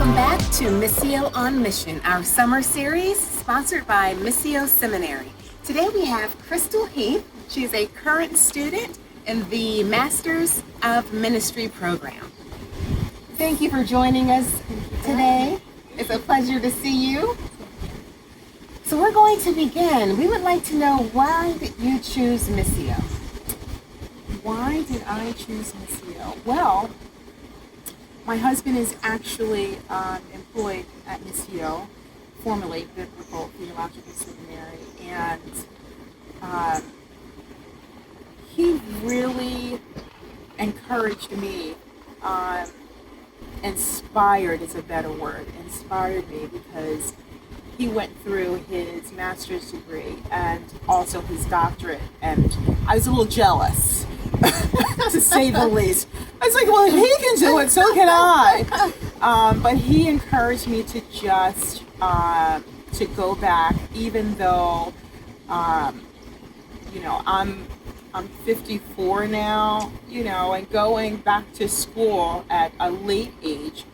Welcome back to Missio on Mission, our summer series sponsored by Missio Seminary. Today we have Crystal Heath. She's a current student in the Masters of Ministry program. Thank you for joining us today. It's a pleasure to see you. So we're going to begin. We would like to know, why did you choose Missio? Why did I choose Missio? Well, my husband is actually employed at Missio, formerly Biblical Theological Seminary, and he really encouraged me, inspired is a better word, inspired me because he went through his master's degree and also his doctorate, and I was a little jealous, to say the least. I was like, well, if he can do it, so can I. But he encouraged me to just to go back, even though I'm 54 now, and going back to school at a late age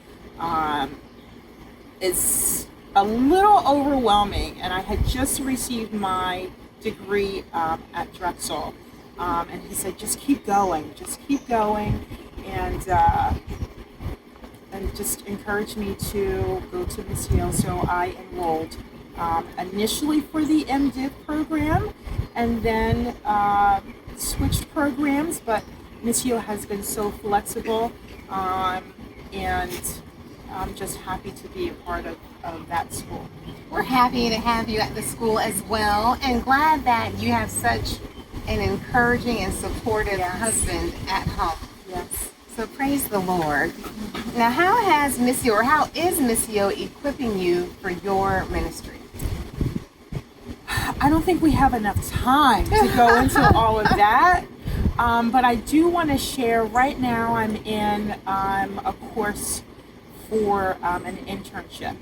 is a little overwhelming. And I had just received my degree at Drexel, and he said, just keep going, and just encouraged me to go to Missio. So I enrolled initially for the MDiv program, and then switched programs, but Missio has been so flexible, and I'm just happy to be a part of that school. We're happy to have you at the school as well, and glad that you have such an encouraging and supportive husband at home. Yes. So praise the Lord. Now, how is Missio equipping you for your ministry? I don't think we have enough time to go into all of that, but I do want to share. Right now I'm in a course for an internship,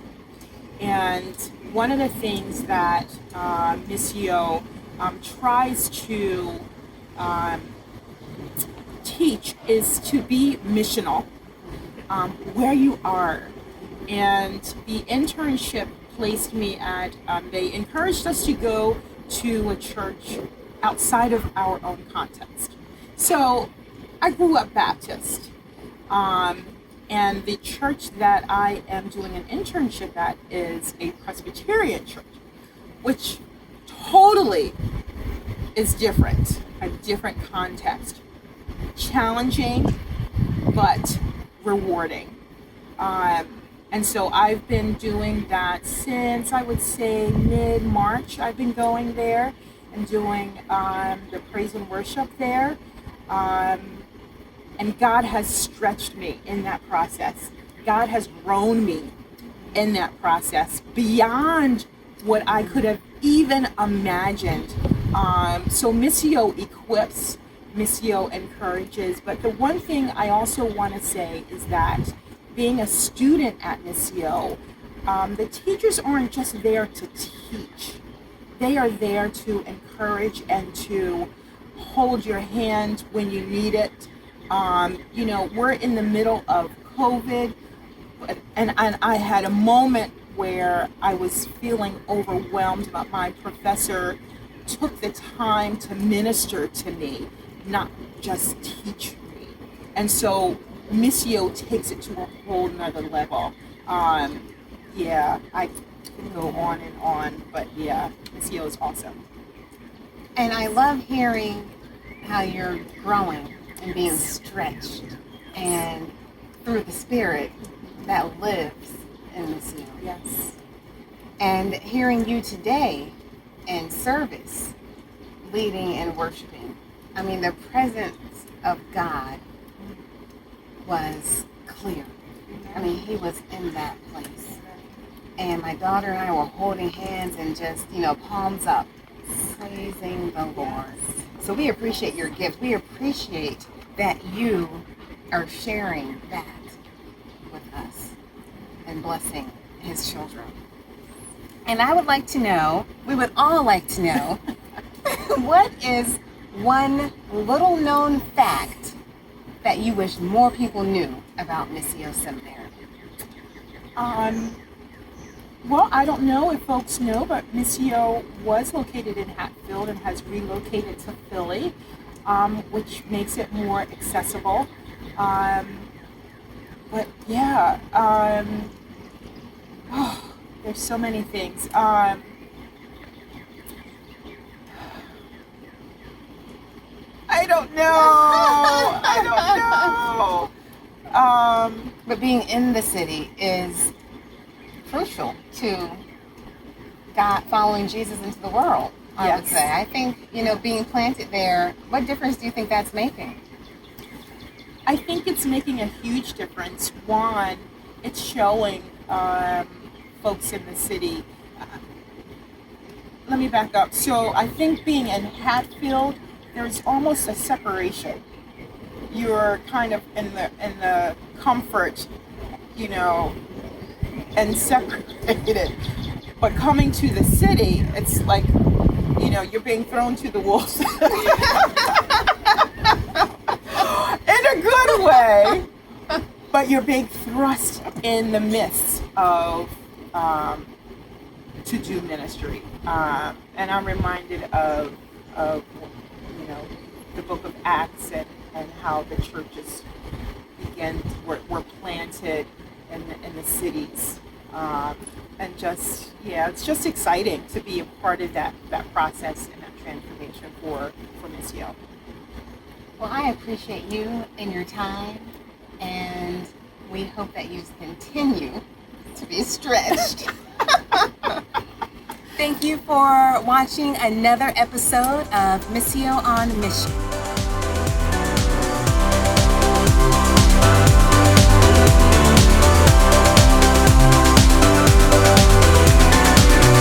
and one of the things that Missio tries to teach is to be missional where you are. And the internship placed me at, they encouraged us to go to a church outside of our own context. So I grew up Baptist, and the church that I am doing an internship at is a Presbyterian church, which totally is different, a different context. Challenging, but rewarding. And so I've been doing that since, I would say, mid-March. I've been going there and doing the praise and worship there. And God has stretched me in that process. God has grown me in that process beyond what I could have even imagined. So Missio equips, Missio encourages, but the one thing I also want to say is that being a student at Missio, the teachers aren't just there to teach. They are there to encourage and to hold your hand when you need it. We're in the middle of COVID, and I had a moment where I was feeling overwhelmed, but my professor took the time to minister to me, not just teach me. And so Missio takes it to a whole nother level. I can go on and on, but Missio is awesome. And I love hearing how you're growing and being stretched, and through the Spirit that lives in Missio. Yes. And hearing you today in service, leading and worshiping. I mean, the presence of God was clear. I mean, he was in that place. And my daughter and I were holding hands and just, palms up, praising the Lord. So we appreciate your gift. We appreciate that you are sharing that with us and blessing his children. And I would like to know, we would all like to know, what is one little known fact that you wish more people knew about Missio Seminary? Well, I don't know if folks know, but Missio was located in Hatfield and has relocated to Philly, which makes it more accessible. But yeah, there's so many things. I don't know. I don't know. But being in the city is crucial to God following Jesus into the world, I would Yes. say. I think, being planted there, what difference do you think that's making? I think it's making a huge difference. One, it's showing folks in the city. Let me back up. So I think being in Hatfield, there's almost a separation. You're kind of in the comfort, and separated. But coming to the city, it's like, you're being thrown to the wolves. In a good way, but you're being thrust in the midst of to do ministry. And I'm reminded of the book of Acts and how the churches were planted in the cities. And just, it's just exciting to be a part of that process and that transformation for Missio. Well, I appreciate you and your time, and we hope that you continue to be stretched. Thank you for watching another episode of Missio on Mission.